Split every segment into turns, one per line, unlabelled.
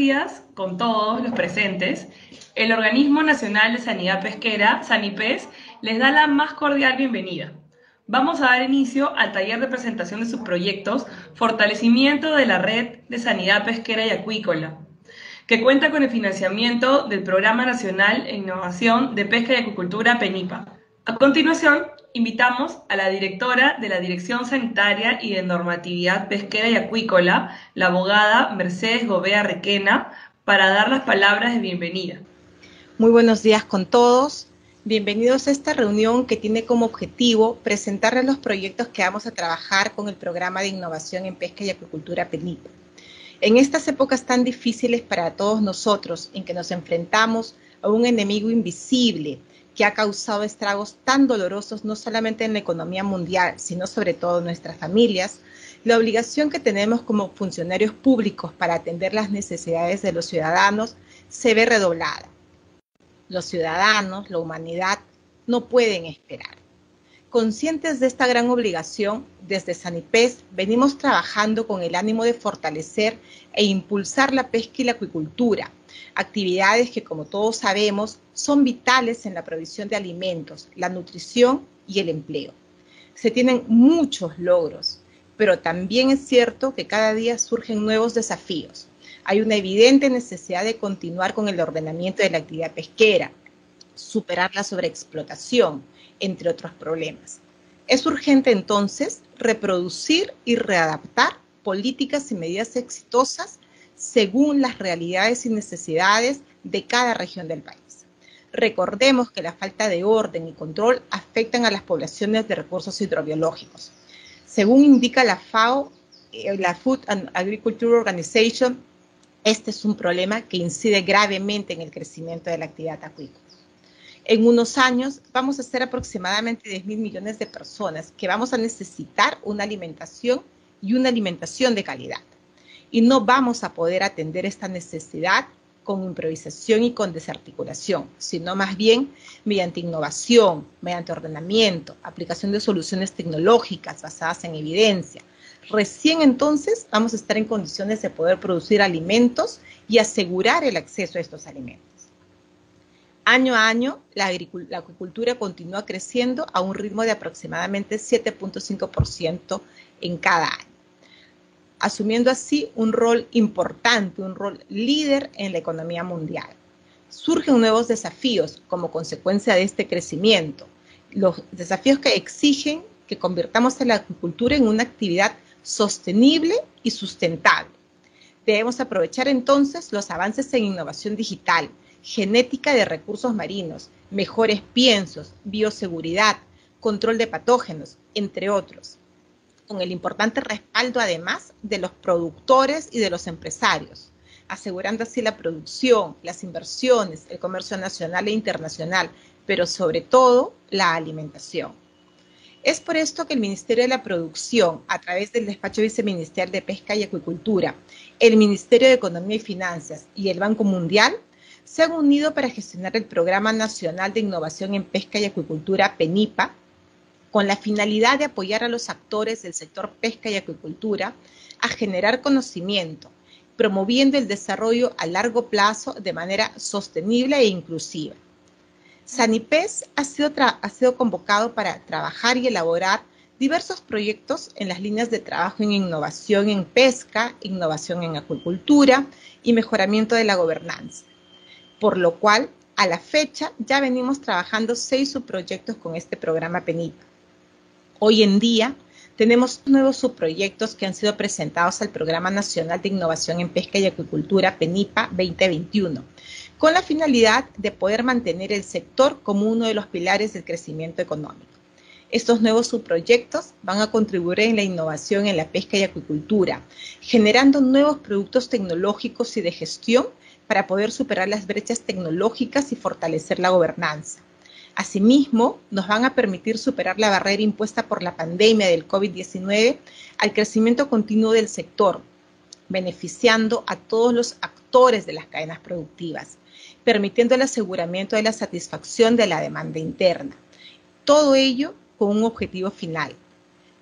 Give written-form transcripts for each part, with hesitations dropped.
días con todos los presentes. El Organismo Nacional de Sanidad Pesquera, SANIPES, les da la más cordial bienvenida. Vamos a dar inicio al taller de presentación de sus proyectos Fortalecimiento de la Red de Sanidad Pesquera y Acuícola, que cuenta con el financiamiento del Programa Nacional e Innovación de Pesca y Acuicultura PENIPA. A continuación, invitamos a la directora de la Dirección Sanitaria y de Normatividad Pesquera y Acuícola, la abogada Mercedes Gobea Requena, para dar las palabras de bienvenida.
Muy buenos días con todos. Bienvenidos a esta reunión que tiene como objetivo presentarles los proyectos que vamos a trabajar con el Programa de Innovación en Pesca y Acuicultura PENIPA. En estas épocas tan difíciles para todos nosotros, en que nos enfrentamos a un enemigo invisible que ha causado estragos tan dolorosos no solamente en la economía mundial, sino sobre todo en nuestras familias, la obligación que tenemos como funcionarios públicos para atender las necesidades de los ciudadanos se ve redoblada. Los ciudadanos, la humanidad, no pueden esperar. Conscientes de esta gran obligación, desde SANIPES venimos trabajando con el ánimo de fortalecer e impulsar la pesca y la acuicultura, actividades que, como todos sabemos, son vitales en la provisión de alimentos, la nutrición y el empleo. Se tienen muchos logros, pero también es cierto que cada día surgen nuevos desafíos. Hay una evidente necesidad de continuar con el ordenamiento de la actividad pesquera, superar la sobreexplotación, entre otros problemas. Es urgente entonces reproducir y readaptar políticas y medidas exitosas según las realidades y necesidades de cada región del país. Recordemos que la falta de orden y control afectan a las poblaciones de recursos hidrobiológicos. Según indica la FAO, la Food and Agriculture Organization, este es un problema que incide gravemente en el crecimiento de la actividad acuícola. En unos años vamos a ser aproximadamente 10.000 millones de personas que vamos a necesitar una alimentación y una alimentación de calidad. Y no vamos a poder atender esta necesidad con improvisación y con desarticulación, sino más bien mediante innovación, mediante ordenamiento, aplicación de soluciones tecnológicas basadas en evidencia. Recién entonces vamos a estar en condiciones de poder producir alimentos y asegurar el acceso a estos alimentos. Año a año, la acuicultura continúa creciendo a un ritmo de aproximadamente 7.5% en cada año, asumiendo así un rol importante, un rol líder en la economía mundial. Surgen nuevos desafíos como consecuencia de este crecimiento, los desafíos que exigen que convirtamos a la acuicultura en una actividad sostenible y sustentable. Debemos aprovechar entonces los avances en innovación digital, genética de recursos marinos, mejores piensos, bioseguridad, control de patógenos, entre otros, con el importante respaldo además de los productores y de los empresarios, asegurando así la producción, las inversiones, el comercio nacional e internacional, pero sobre todo la alimentación. Es por esto que el Ministerio de la Producción, a través del Despacho Viceministerial de Pesca y Acuicultura, el Ministerio de Economía y Finanzas y el Banco Mundial se han unido para gestionar el Programa Nacional de Innovación en Pesca y Acuicultura, PENIPA, con la finalidad de apoyar a los actores del sector pesca y acuicultura a generar conocimiento, promoviendo el desarrollo a largo plazo de manera sostenible e inclusiva. SANIPES ha sido convocado para trabajar y elaborar diversos proyectos en las líneas de trabajo en innovación en pesca, innovación en acuicultura y mejoramiento de la gobernanza, por lo cual a la fecha ya venimos trabajando 6 subproyectos con este programa PENIPA. Hoy en día tenemos nuevos subproyectos que han sido presentados al Programa Nacional de Innovación en Pesca y Acuicultura PENIPA 2021, con la finalidad de poder mantener el sector como uno de los pilares del crecimiento económico. Estos nuevos subproyectos van a contribuir en la innovación en la pesca y acuicultura, generando nuevos productos tecnológicos y de gestión para poder superar las brechas tecnológicas y fortalecer la gobernanza. Asimismo, nos van a permitir superar la barrera impuesta por la pandemia del COVID-19 al crecimiento continuo del sector, beneficiando a todos los actores de las cadenas productivas, permitiendo el aseguramiento de la satisfacción de la demanda interna. Todo ello con un objetivo final: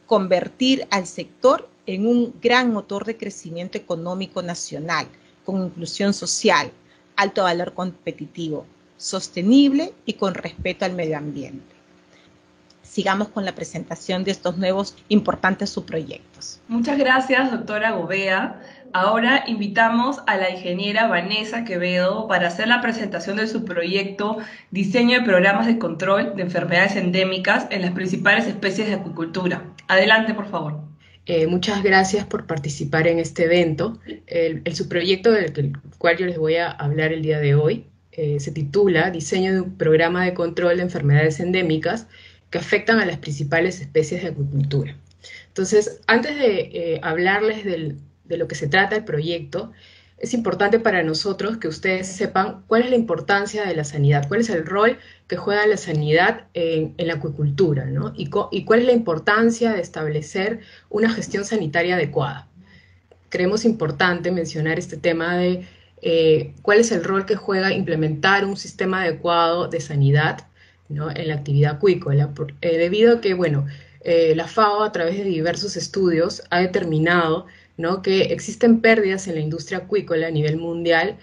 convertir al sector en un gran motor de crecimiento económico nacional, con inclusión social, alto valor competitivo, sostenible y con respeto al medio ambiente. Sigamos con la presentación de estos nuevos importantes subproyectos.
Muchas gracias, doctora Gobea. Ahora invitamos a la ingeniera Vanessa Quevedo para hacer la presentación de su proyecto Diseño de programas de control de enfermedades endémicas en las principales especies de acuicultura. Adelante, por favor.
Muchas gracias por participar en este evento. El subproyecto del cual yo les voy a hablar el día de hoy se titula Diseño de un programa de control de enfermedades endémicas que afectan a las principales especies de acuicultura. Entonces, antes de hablarles de lo que se trata el proyecto, es importante para nosotros que ustedes sepan cuál es la importancia de la sanidad, cuál es el rol que juega la sanidad en la acuicultura, ¿no? Y cuál es la importancia de establecer una gestión sanitaria adecuada. Creemos importante mencionar este tema de cuál es el rol que juega implementar un sistema adecuado de sanidad, ¿no?, en la actividad acuícola, debido a que, bueno, la FAO a través de diversos estudios ha determinado, ¿no?, que existen pérdidas en la industria acuícola a nivel mundial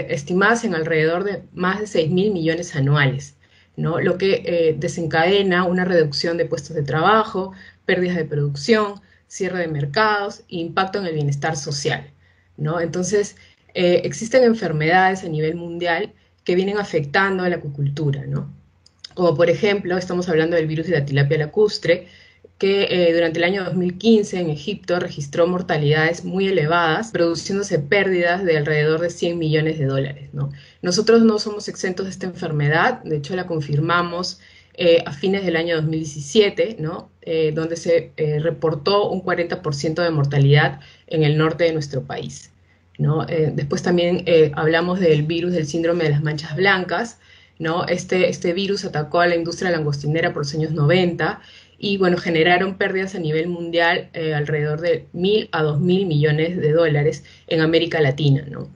estimadas en alrededor de más de 6.000 millones anuales, ¿no?, lo que desencadena una reducción de puestos de trabajo, pérdidas de producción, cierre de mercados e impacto en el bienestar social, ¿no? Entonces, existen enfermedades a nivel mundial que vienen afectando a la acuicultura, ¿no? Como por ejemplo, estamos hablando del virus de la tilapia lacustre, que durante el año 2015 en Egipto registró mortalidades muy elevadas, produciéndose pérdidas de alrededor de 100 millones de dólares, ¿no? Nosotros no somos exentos de esta enfermedad, de hecho la confirmamos a fines del año 2017, ¿no?, donde se reportó un 40% de mortalidad en el norte de nuestro país, ¿no? Después también hablamos del virus del síndrome de las manchas blancas, ¿no? Este virus atacó a la industria langostinera por los años 90 y, bueno, generaron pérdidas a nivel mundial alrededor de 1.000 a 2.000 millones de dólares en América Latina, ¿no?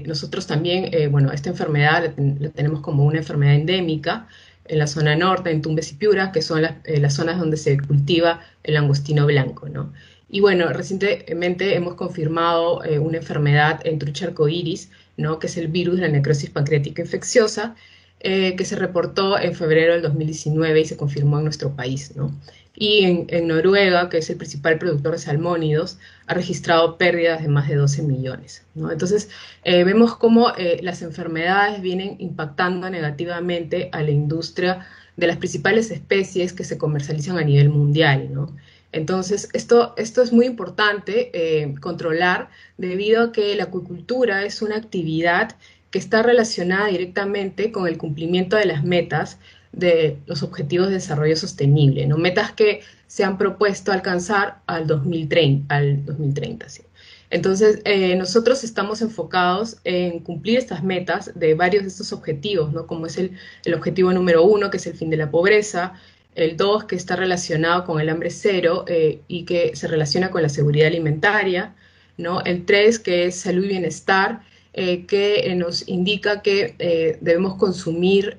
Nosotros también, bueno, esta enfermedad la tenemos como una enfermedad endémica en la zona norte, en Tumbes y Piura, que son las zonas donde se cultiva el langostino blanco, ¿no? Y bueno, recientemente hemos confirmado una enfermedad en trucha arcoíris, ¿no?, que es el virus de la necrosis pancreática infecciosa, que se reportó en febrero del 2019 y se confirmó en nuestro país, ¿no? Y en Noruega, que es el principal productor de salmónidos, ha registrado pérdidas de más de 12 millones, ¿no? Entonces, vemos cómo las enfermedades vienen impactando negativamente a la industria de las principales especies que se comercializan a nivel mundial, ¿no? Entonces, esto es muy importante controlar, debido a que la acuicultura es una actividad que está relacionada directamente con el cumplimiento de las metas de los Objetivos de Desarrollo Sostenible, ¿no? Metas que se han propuesto alcanzar al 2030, ¿sí? Entonces, nosotros estamos enfocados en cumplir estas metas de varios de estos objetivos, ¿no?, como es el objetivo número 1, que es el fin de la pobreza, el 2, que está relacionado con el hambre cero y que se relaciona con la seguridad alimentaria, ¿no? El 3, que es salud y bienestar, que nos indica que debemos consumir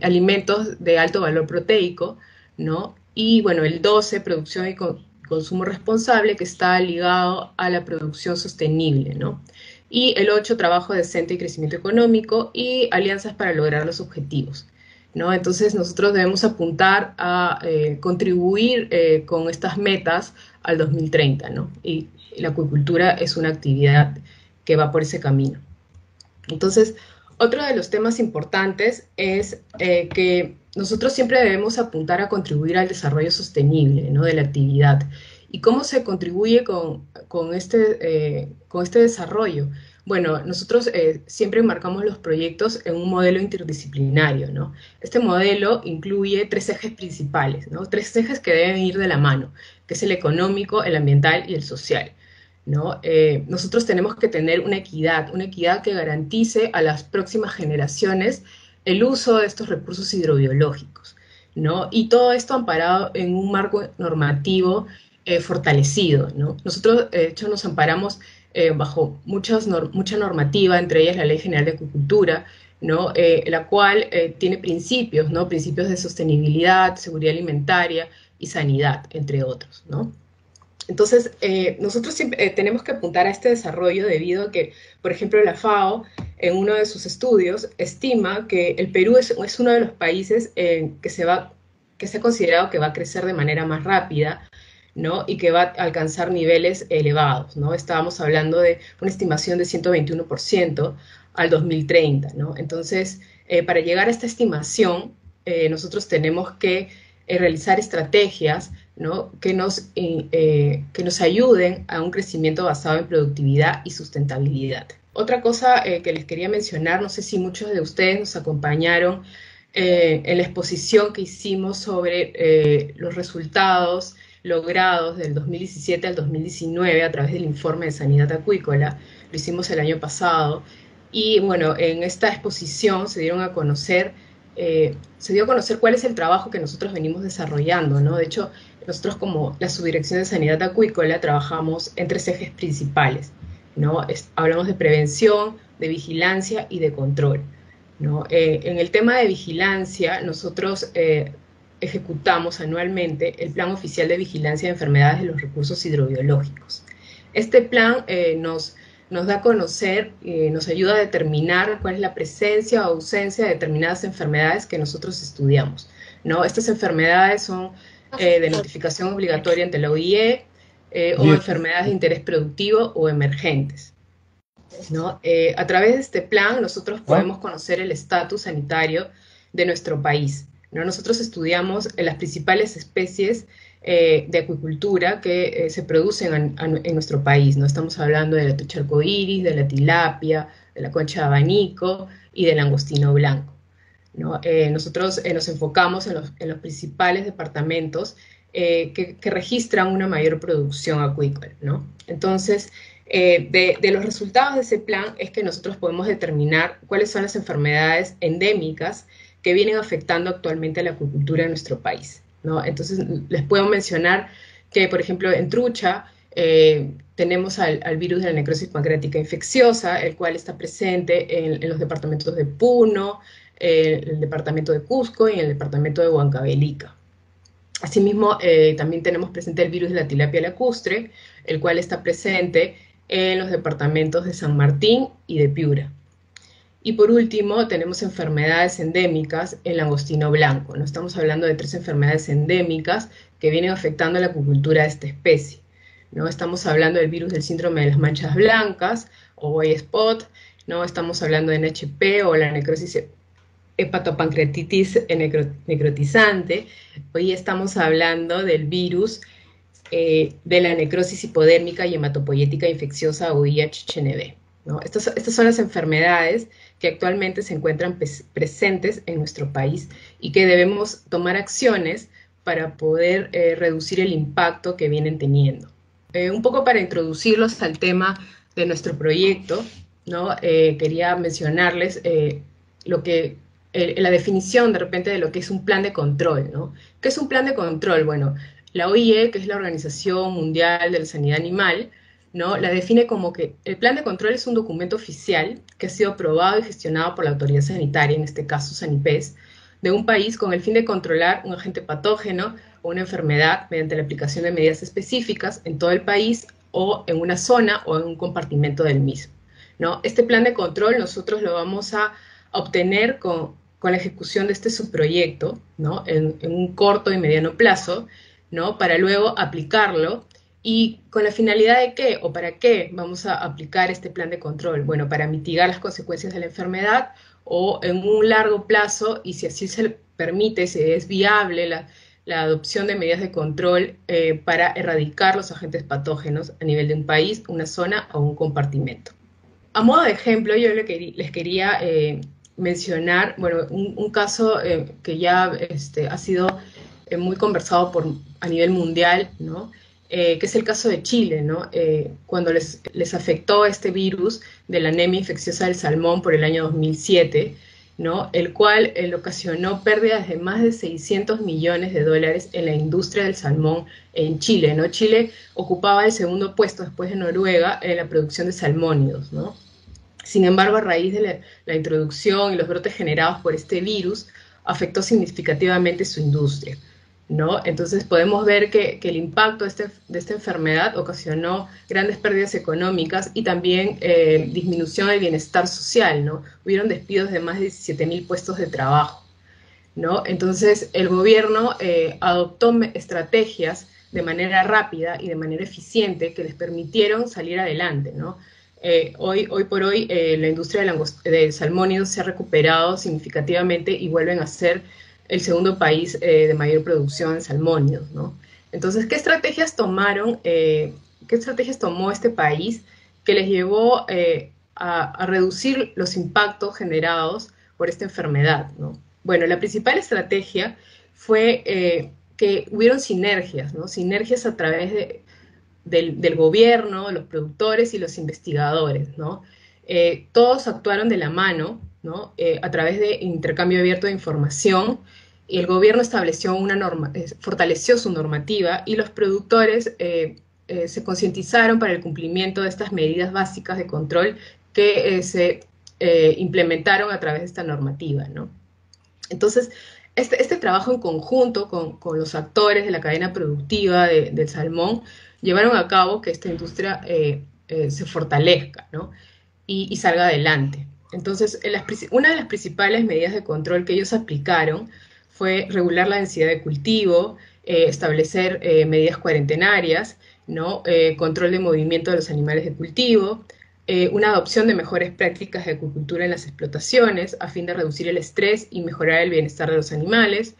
alimentos de alto valor proteico, ¿no? Y bueno, el 12, producción y consumo responsable, que está ligado a la producción sostenible, ¿no? Y el 8, trabajo decente y crecimiento económico, y alianzas para lograr los objetivos, ¿no? Entonces nosotros debemos apuntar a contribuir con estas metas al 2030, ¿no? Y la acuicultura es una actividad que va por ese camino. Entonces, otro de los temas importantes es que nosotros siempre debemos apuntar a contribuir al desarrollo sostenible, ¿no?, de la actividad. ¿Y cómo se contribuye con este desarrollo? Bueno, nosotros siempre enmarcamos los proyectos en un modelo interdisciplinario, ¿no? Este modelo incluye 3 ejes principales, ¿no? 3 ejes que deben ir de la mano, que es el económico, el ambiental y el social, ¿no? Nosotros tenemos que tener una equidad que garantice a las próximas generaciones el uso de estos recursos hidrobiológicos, ¿no? Y todo esto amparado en un marco normativo fortalecido, ¿no? Nosotros, de hecho, nos amparamos bajo mucha normativa, entre ellas la Ley General de Acuicultura, ¿no?, la cual tiene principios, ¿no?, principios de sostenibilidad, seguridad alimentaria y sanidad, entre otros, ¿no? Entonces, nosotros siempre tenemos que apuntar a este desarrollo debido a que, por ejemplo, la FAO, en uno de sus estudios, estima que el Perú es uno de los países que se ha considerado que va a crecer de manera más rápida, ¿no? Y que va a alcanzar niveles elevados, ¿no? Estábamos hablando de una estimación de 121% al 2030, ¿no? Entonces, para llegar a esta estimación, nosotros tenemos que realizar estrategias, ¿no? que nos ayuden a un crecimiento basado en productividad y sustentabilidad. Otra cosa que les quería mencionar, no sé si muchos de ustedes nos acompañaron en la exposición que hicimos sobre los resultados logrados del 2017 al 2019 a través del informe de sanidad acuícola. Lo hicimos el año pasado y bueno, en esta exposición se dio a conocer cuál es el trabajo que nosotros venimos desarrollando, ¿no? De hecho, nosotros como la Subdirección de Sanidad Acuícola trabajamos en 3 ejes principales, ¿no? Hablamos de prevención, de vigilancia y de control, ¿no? En el tema de vigilancia, nosotros ejecutamos anualmente el Plan Oficial de Vigilancia de Enfermedades de los Recursos Hidrobiológicos. Este plan nos da a conocer, nos ayuda a determinar cuál es la presencia o ausencia de determinadas enfermedades que nosotros estudiamos, ¿no? Estas enfermedades son de notificación obligatoria ante la OIE o enfermedades de interés productivo o emergentes, ¿no? A través de este plan nosotros podemos conocer el estatus sanitario de nuestro país, ¿no? Nosotros estudiamos las principales especies de acuicultura que se producen en nuestro país, ¿no? Estamos hablando de la trucha arcoíris, de la tilapia, de la concha de abanico y del langostino blanco, ¿no? Nosotros nos enfocamos en los principales departamentos que registran una mayor producción acuícola, ¿no? Entonces, de los resultados de ese plan es que nosotros podemos determinar cuáles son las enfermedades endémicas que vienen afectando actualmente a la acuicultura en nuestro país, ¿no? Entonces, les puedo mencionar que, por ejemplo, en trucha tenemos al virus de la necrosis pancreática infecciosa, el cual está presente en los departamentos de Puno, el departamento de Cusco y en el departamento de Huancavelica. Asimismo, también tenemos presente el virus de la tilapia lacustre, el cual está presente en los departamentos de San Martín y de Piura. Y por último, tenemos enfermedades endémicas en langostino blanco, ¿no? Estamos hablando de 3 enfermedades endémicas que vienen afectando a la acuicultura de esta especie, ¿no? Estamos hablando del virus del síndrome de las manchas blancas, o white spot, ¿no? Estamos hablando de NHP o la necrosis hepatopancreatitis necrotizante. Hoy estamos hablando del virus de la necrosis hipodérmica y hematopoyética infecciosa o IHNV, ¿no? Estas son las enfermedades que actualmente se encuentran presentes en nuestro país y que debemos tomar acciones para poder reducir el impacto que vienen teniendo. Un poco para introducirlos al tema de nuestro proyecto, ¿no? Quería mencionarles la definición de repente de lo que es un plan de control, ¿no? ¿Qué es un plan de control? Bueno, la OIE, que es la Organización Mundial de la Sanidad Animal, ¿no? La define como que el plan de control es un documento oficial que ha sido aprobado y gestionado por la autoridad sanitaria, en este caso SANIPES, de un país con el fin de controlar un agente patógeno o una enfermedad mediante la aplicación de medidas específicas en todo el país o en una zona o en un compartimento del mismo, ¿no? Este plan de control nosotros lo vamos a obtener con la ejecución de este subproyecto, ¿no? En un corto y mediano plazo, ¿no? Para luego aplicarlo. ¿Y con la finalidad de qué o para qué vamos a aplicar este plan de control? Bueno, para mitigar las consecuencias de la enfermedad o en un largo plazo, y si así se permite, si es viable la adopción de medidas de control para erradicar los agentes patógenos a nivel de un país, una zona o un compartimento. A modo de ejemplo, yo les quería mencionar, bueno, un caso que ya ha sido muy conversado a nivel mundial, ¿no? Que es el caso de Chile, ¿no? Cuando les afectó este virus de la anemia infecciosa del salmón por el año 2007, ¿no? El cual ocasionó pérdidas de más de 600 millones de dólares en la industria del salmón en Chile, ¿no? Chile ocupaba el segundo puesto después de Noruega en la producción de salmónidos, ¿no? Sin embargo, a raíz de la introducción y los brotes generados por este virus, afectó significativamente su industria, ¿no? Entonces podemos ver que el impacto de esta enfermedad ocasionó grandes pérdidas económicas y también disminución del bienestar social, ¿no? Hubieron despidos de más de 17.000 puestos de trabajo, ¿no? Entonces el gobierno adoptó estrategias de manera rápida y de manera eficiente que les permitieron salir adelante, ¿no? Hoy por hoy la industria de salmónidos se ha recuperado significativamente y vuelven a ser el segundo país de mayor producción en salmónidos, ¿no? Entonces, ¿qué estrategias tomó este país que les llevó a reducir los impactos generados por esta enfermedad, ¿no? Bueno, la principal estrategia fue que hubieron sinergias, ¿no? Sinergias a través del gobierno, los productores y los investigadores, ¿no? Todos actuaron de la mano, ¿no? A través de intercambio abierto de información, y el gobierno estableció fortaleció su normativa y los productores se concientizaron para el cumplimiento de estas medidas básicas de control que se implementaron a través de esta normativa, ¿no? Entonces, este trabajo en conjunto con los actores de la cadena productiva del salmón llevaron a cabo que esta industria se fortalezca, ¿no? y salga adelante. Entonces, una de las principales medidas de control que ellos aplicaron fue regular la densidad de cultivo, establecer medidas cuarentenarias, ¿no? Control de movimiento de los animales de cultivo, una adopción de mejores prácticas de acuicultura en las explotaciones a fin de reducir el estrés y mejorar el bienestar de los animales,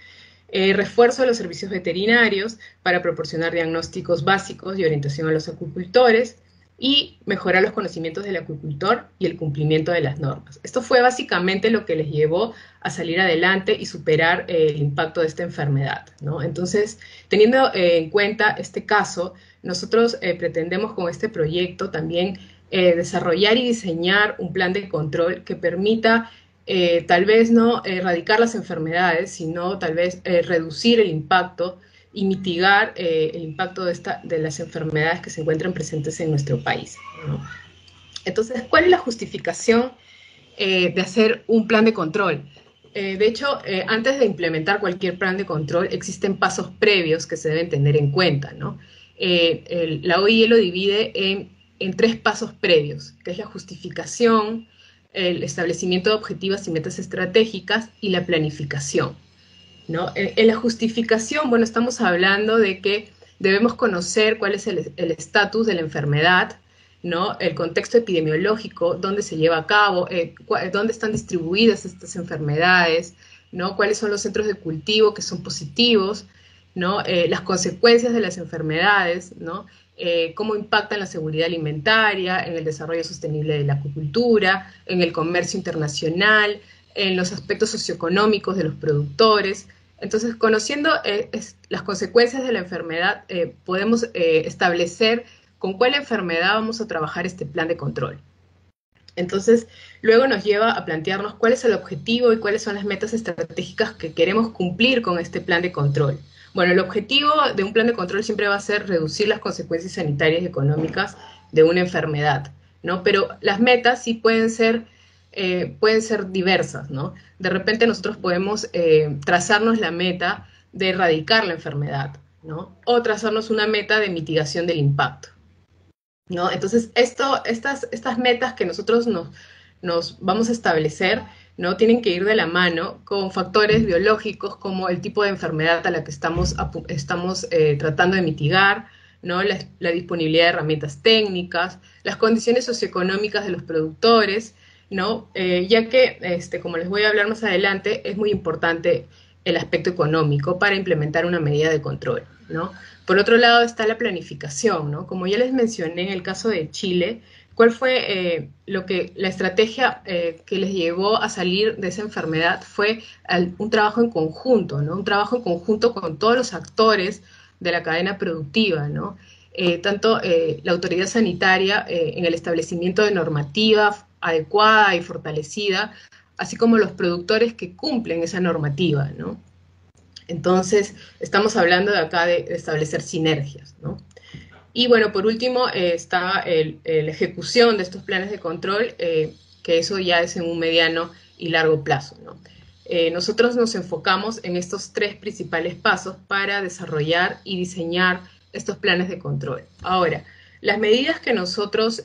refuerzo de los servicios veterinarios para proporcionar diagnósticos básicos y orientación a los acuicultores, y mejorar los conocimientos del acuicultor y el cumplimiento de las normas. Esto fue básicamente lo que les llevó a salir adelante y superar el impacto de esta enfermedad, ¿no? Entonces, teniendo en cuenta este caso, nosotros pretendemos con este proyecto también desarrollar y diseñar un plan de control que permita tal vez no erradicar las enfermedades, sino tal vez reducir el impacto y mitigar el impacto de las enfermedades que se encuentran presentes en nuestro país, ¿no? Entonces, ¿cuál es la justificación de hacer un plan de control? De hecho, antes de implementar cualquier plan de control, existen pasos previos que se deben tener en cuenta, ¿no? La OIE lo divide en 3 pasos previos, que es la justificación, el establecimiento de objetivos y metas estratégicas y la planificación, ¿no? En la justificación, bueno, estamos hablando de que debemos conocer cuál es el estatus de la enfermedad, ¿no? El contexto epidemiológico, dónde se lleva a cabo, dónde están distribuidas estas enfermedades, ¿no? Cuáles son los centros de cultivo que son positivos, ¿no? Las consecuencias de las enfermedades, ¿no? Cómo impactan la seguridad alimentaria, en el desarrollo sostenible de la acuicultura, en el comercio internacional, en los aspectos socioeconómicos de los productores. Entonces, conociendo las consecuencias de la enfermedad, podemos establecer con cuál enfermedad vamos a trabajar este plan de control. Entonces, luego nos lleva a plantearnos cuál es el objetivo y cuáles son las metas estratégicas que queremos cumplir con este plan de control. Bueno, el objetivo de un plan de control siempre va a ser reducir las consecuencias sanitarias y económicas de una enfermedad, ¿no? Pero las metas sí pueden ser diversas, ¿no? De repente nosotros podemos trazarnos la meta de erradicar la enfermedad, ¿no? O trazarnos una meta de mitigación del impacto, ¿no? Entonces, estas metas que nosotros nos vamos a establecer, ¿no? Tienen que ir de la mano con factores biológicos como el tipo de enfermedad a la que estamos tratando de mitigar, ¿no? La disponibilidad de herramientas técnicas, las condiciones socioeconómicas de los productores, ¿no? Ya que, como les voy a hablar más adelante, es muy importante el aspecto económico para implementar una medida de control, ¿no? Por otro lado está la planificación, ¿no? Como ya les mencioné en el caso de Chile, ¿cuál fue la estrategia que les llevó a salir de esa enfermedad? Fue un trabajo en conjunto, ¿no? Un trabajo en conjunto con todos los actores de la cadena productiva, ¿no? Tanto la autoridad sanitaria en el establecimiento de normativa adecuada y fortalecida, así como los productores que cumplen esa normativa, ¿no? Entonces, estamos hablando de acá de establecer sinergias, ¿no? Y bueno, por último está la ejecución de estos planes de control, que eso ya es en un mediano y largo plazo, ¿no? nosotros nos enfocamos en estos 3 principales pasos para desarrollar y diseñar estos planes de control. Ahora, las medidas que nosotros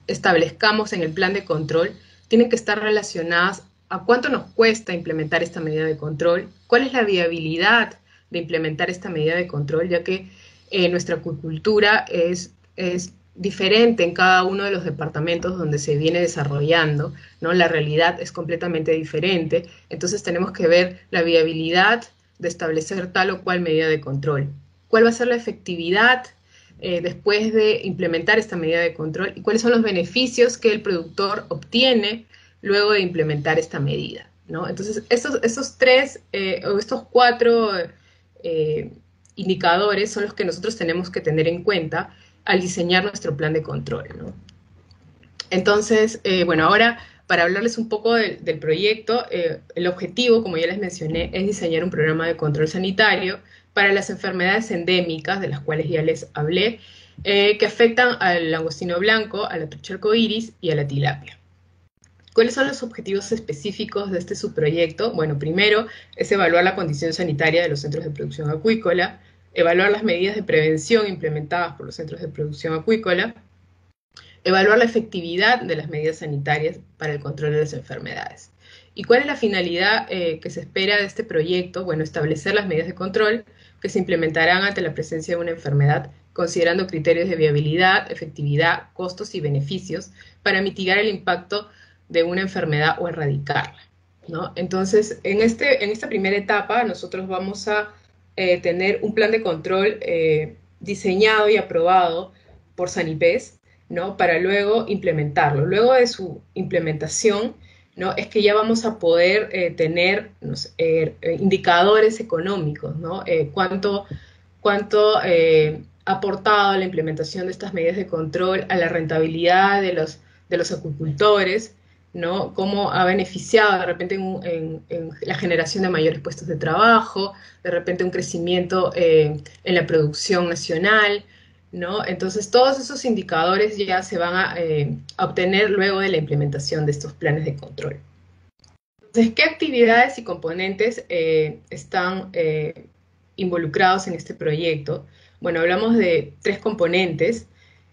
establezcamos en el plan de control tienen que estar relacionadas a cuánto nos cuesta implementar esta medida de control, cuál es la viabilidad de implementar esta medida de control, ya que nuestra acuicultura es diferente en cada uno de los departamentos donde se viene desarrollando, ¿no? La realidad es completamente diferente, entonces tenemos que ver la viabilidad de establecer tal o cual medida de control. ¿Cuál va a ser la efectividad después de implementar esta medida de control? ¿Y cuáles son los beneficios que el productor obtiene luego de implementar esta medida, ¿no? Entonces, estos 3 o estos 4 indicadores son los que nosotros tenemos que tener en cuenta al diseñar nuestro plan de control, ¿no? Entonces, bueno, ahora para hablarles un poco del proyecto, el objetivo, como ya les mencioné, es diseñar un programa de control sanitario para las enfermedades endémicas, de las cuales ya les hablé, que afectan al langostino blanco, a la trucha arcoíris y a la tilapia. ¿Cuáles son los objetivos específicos de este subproyecto? Bueno, primero es evaluar la condición sanitaria de los centros de producción acuícola, evaluar las medidas de prevención implementadas por los centros de producción acuícola, evaluar la efectividad de las medidas sanitarias para el control de las enfermedades. ¿Y cuál es la finalidad que se espera de este proyecto? Bueno, establecer las medidas de control que se implementarán ante la presencia de una enfermedad, considerando criterios de viabilidad, efectividad, costos y beneficios para mitigar el impacto de una enfermedad o erradicarla, ¿no? Entonces, en esta primera etapa nosotros vamos a tener un plan de control diseñado y aprobado por Sanipes, ¿no? Para luego implementarlo. Luego de su implementación, ¿no? Es que ya vamos a poder tener indicadores económicos, ¿no? Cuánto ha aportado la implementación de estas medidas de control a la rentabilidad de los acuicultores, ¿no? Cómo ha beneficiado de repente en la generación de mayores puestos de trabajo, de repente un crecimiento en la producción nacional, ¿no? Entonces todos esos indicadores ya se van a obtener luego de la implementación de estos planes de control. Entonces, ¿qué actividades y componentes están involucrados en este proyecto? Bueno, hablamos de 3 componentes,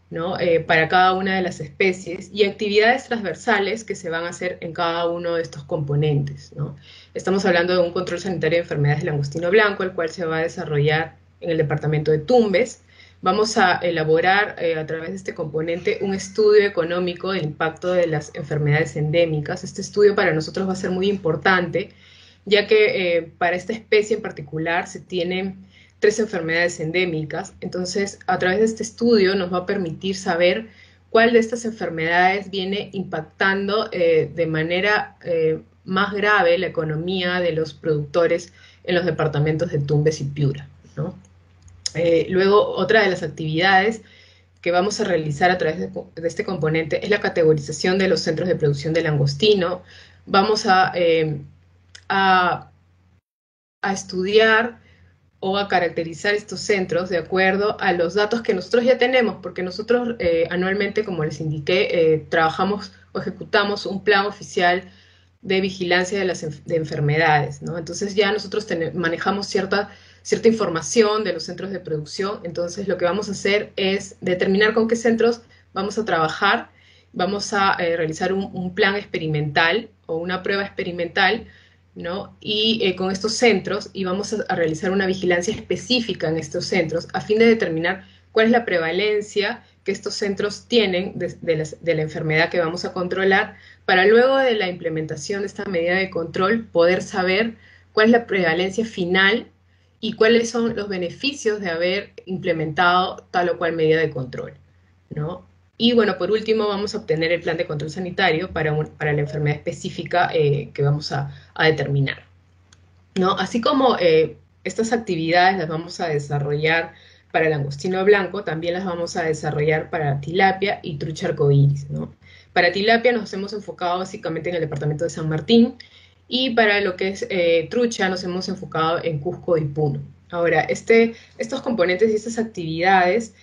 ¿no? Para cada una de las especies y actividades transversales que se van a hacer en cada uno de estos componentes, ¿no? Estamos hablando de un control sanitario de enfermedades del langostino blanco, el cual se va a desarrollar en el departamento de Tumbes. Vamos a elaborar a través de este componente un estudio económico del impacto de las enfermedades endémicas. Este estudio para nosotros va a ser muy importante, ya que para esta especie en particular se tienen 3 enfermedades endémicas. Entonces, a través de este estudio nos va a permitir saber cuál de estas enfermedades viene impactando de manera más grave la economía de los productores en los departamentos de Tumbes y Piura, ¿no? Luego, otra de las actividades que vamos a realizar a través de este componente es la categorización de los centros de producción de langostino. Vamos a estudiar o a caracterizar estos centros de acuerdo a los datos que nosotros ya tenemos, porque nosotros anualmente, como les indiqué, trabajamos o ejecutamos un plan oficial de vigilancia de enfermedades, ¿no? Entonces ya nosotros manejamos cierta información de los centros de producción. Entonces lo que vamos a hacer es determinar con qué centros vamos a trabajar, vamos a realizar un plan experimental o una prueba experimental, ¿no? Y con estos centros, y vamos a realizar una vigilancia específica en estos centros a fin de determinar cuál es la prevalencia que estos centros tienen de la enfermedad que vamos a controlar, para luego de la implementación de esta medida de control poder saber cuál es la prevalencia final y cuáles son los beneficios de haber implementado tal o cual medida de control, ¿no? Y bueno, por último vamos a obtener el plan de control sanitario para la enfermedad específica que vamos a determinar, ¿no? Así como estas actividades las vamos a desarrollar para el langostino blanco, también las vamos a desarrollar para tilapia y trucha arcoíris, ¿no? Para tilapia nos hemos enfocado básicamente en el departamento de San Martín, y para lo que es trucha nos hemos enfocado en Cusco y Puno. Ahora, estos componentes y estas actividades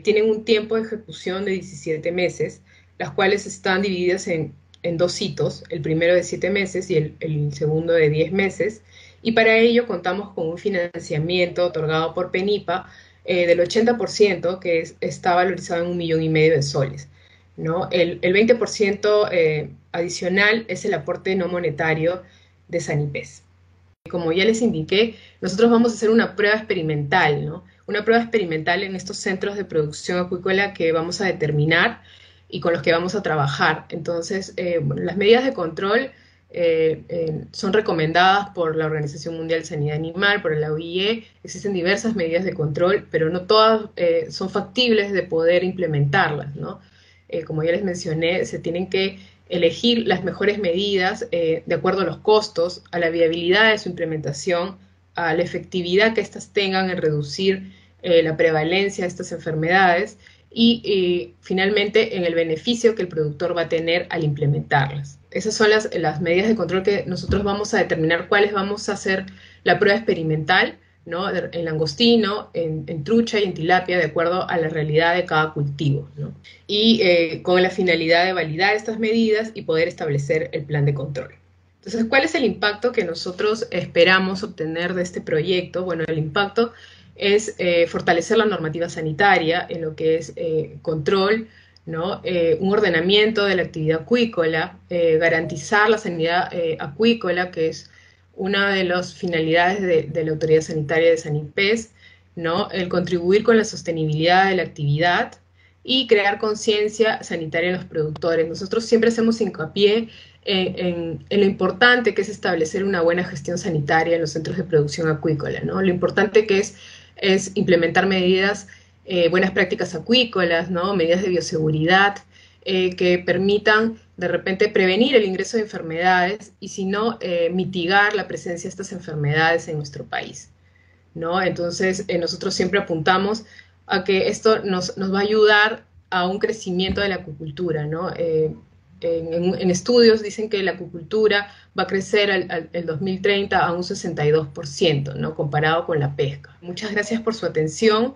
tienen un tiempo de ejecución de 17 meses, las cuales están divididas en en 2 hitos, el primero de 7 meses y el segundo de 10 meses, y para ello contamos con un financiamiento otorgado por PENIPA del 80%, que está valorizado en 1,5 millones de soles, ¿no? El 20% adicional es el aporte no monetario de Sanipes. Como ya les indiqué, nosotros vamos a hacer una prueba experimental, ¿no? Una prueba experimental en estos centros de producción acuícola que vamos a determinar y con los que vamos a trabajar. Entonces, bueno, las medidas de control son recomendadas por la Organización Mundial de Sanidad Animal, por la OIE. Existen diversas medidas de control, pero no todas son factibles de poder implementarlas, ¿no? Como ya les mencioné, se tienen que elegir las mejores medidas de acuerdo a los costos, a la viabilidad de su implementación, a la efectividad que éstas tengan en reducir la prevalencia de estas enfermedades y finalmente en el beneficio que el productor va a tener al implementarlas. Esas son las medidas de control que nosotros vamos a determinar cuáles vamos a hacer la prueba experimental, ¿no? En langostino, en trucha y en tilapia, de acuerdo a la realidad de cada cultivo, ¿no? Y con la finalidad de validar estas medidas y poder establecer el plan de control. Entonces, ¿cuál es el impacto que nosotros esperamos obtener de este proyecto? Bueno, el impacto es fortalecer la normativa sanitaria en lo que es control, ¿no? Un ordenamiento de la actividad acuícola, garantizar la sanidad acuícola, que es una de las finalidades de la Autoridad Sanitaria de Sanipes, ¿no? El contribuir con la sostenibilidad de la actividad y crear conciencia sanitaria en los productores. Nosotros siempre hacemos hincapié en lo importante que es establecer una buena gestión sanitaria en los centros de producción acuícola, ¿no? Lo importante que es implementar medidas, buenas prácticas acuícolas, ¿no? Medidas de bioseguridad que permitan de repente prevenir el ingreso de enfermedades y si no, mitigar la presencia de estas enfermedades en nuestro país, ¿no? Entonces, nosotros siempre apuntamos a que esto nos va a ayudar a un crecimiento de la acuicultura, ¿no? En estudios dicen que la acuicultura va a crecer el 2030 a un 62%, ¿no? Comparado con la pesca. Muchas gracias por su atención.